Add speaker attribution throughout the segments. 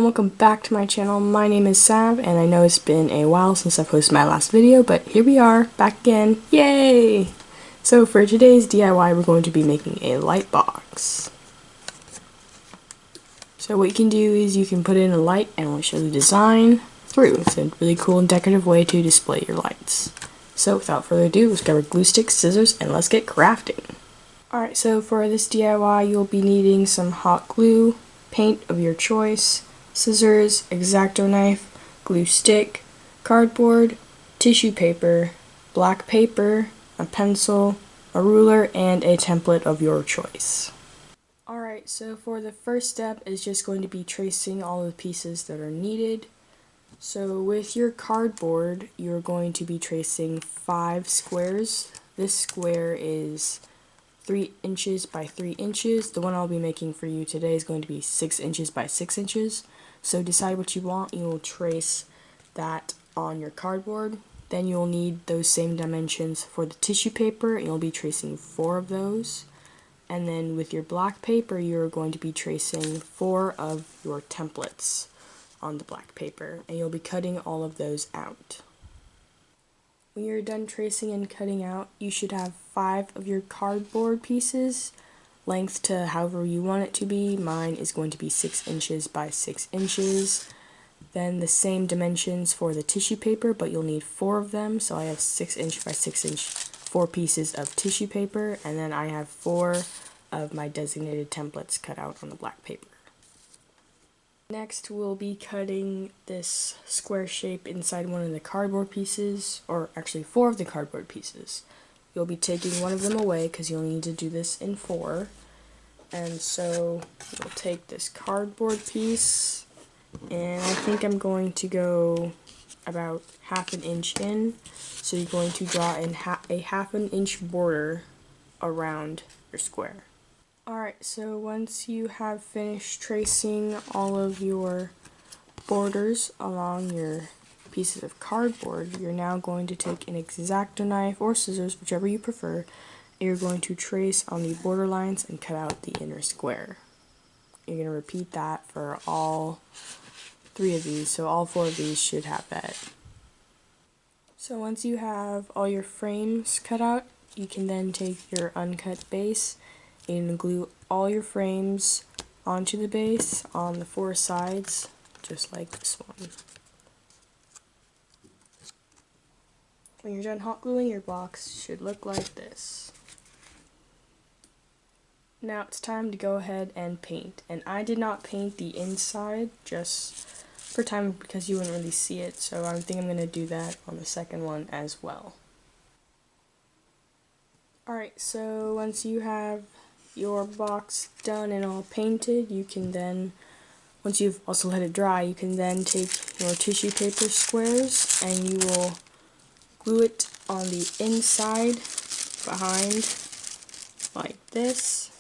Speaker 1: and welcome back to my channel. My name is Sav, and I know it's been a while since I posted my last video, but here we are, back again. Yay! So for today's DIY, we're going to be making a light box. So what you can do is you can put in a light and we'll show the design through. It's a really cool and decorative way to display your lights. So without further ado, let's grab our glue sticks, scissors, and let's get crafting. Alright, so for this DIY, you'll be needing some hot glue, paint of your choice, scissors, X-Acto knife, glue stick, cardboard, tissue paper, black paper, a pencil, a ruler, and a template of your choice. Alright, so for the first step is just going to be tracing all the pieces that are needed. So with your cardboard, you're going to be tracing 5 squares. This square is 3 inches by 3 inches. The one I'll be making for you today is going to be 6 inches by 6 inches. So decide what you want. You will trace that on your cardboard. Then you'll need those same dimensions for the tissue paper, and you'll be tracing 4 of those. And then with your black paper, you're going to be tracing 4 of your templates on the black paper, and you'll be cutting all of those out. When you're done tracing and cutting out, you should have 5 of your cardboard pieces, length to however you want it to be. Mine is going to be 6 inches by 6 inches. Then the same dimensions for the tissue paper, but you'll need 4 of them, so I have 6 inch by 6 inch, 4 pieces of tissue paper, and then I have 4 of my designated templates cut out on the black paper. Next, we'll be cutting this square shape inside one of the cardboard pieces, or actually 4 of the cardboard pieces. You'll be taking one of them away because you'll need to do this in 4. And so we'll take this cardboard piece, and I think I'm going to go about ½ an inch in. So you're going to draw in a ½ an inch border around your square. Alright, so once you have finished tracing all of your borders along your pieces of cardboard, you're now going to take an X-Acto knife or scissors, whichever you prefer, and you're going to trace on the border lines and cut out the inner square. You're going to repeat that for all 3 of these, so all 4 of these should have that. So once you have all your frames cut out, you can then take your uncut base and glue all your frames onto the base on the 4 sides, just like this one. When you're done hot gluing, your box should look like this. Now it's time to go ahead and paint. And I did not paint the inside just for time because you wouldn't really see it, so I think I'm going to do that on the second one as well. Alright, so once you have your box done and all painted, you can then, once you've also let it dry, you can then take your tissue paper squares and you will glue it on the inside behind like this.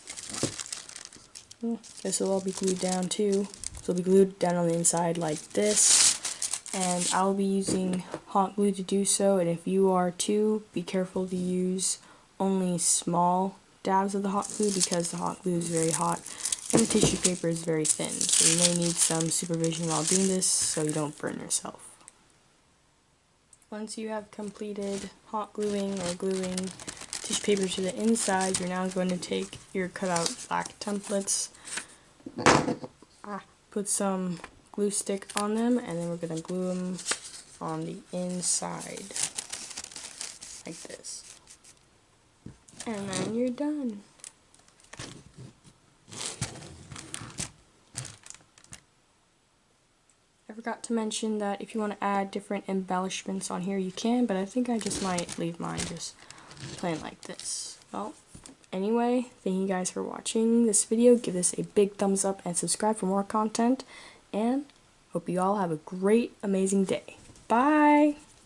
Speaker 1: This will all be glued down too. So it'll be glued down on the inside like this, and I'll be using hot glue to do so, and if you are too, be careful to use only small dabs of the hot glue because the hot glue is very hot and the tissue paper is very thin, so you may need some supervision while doing this so you don't burn yourself. Once you have completed hot gluing or gluing tissue paper to the inside, you're now going to take your cutout black templates, put some glue stick on them, and then we're going to glue them on the inside like this. And then you're done. I forgot to mention that if you want to add different embellishments on here, you can, but I think I just might leave mine just plain like this. Well, anyway, thank you guys for watching this video. Give this a big thumbs up and subscribe for more content, and hope you all have a great, amazing day. Bye!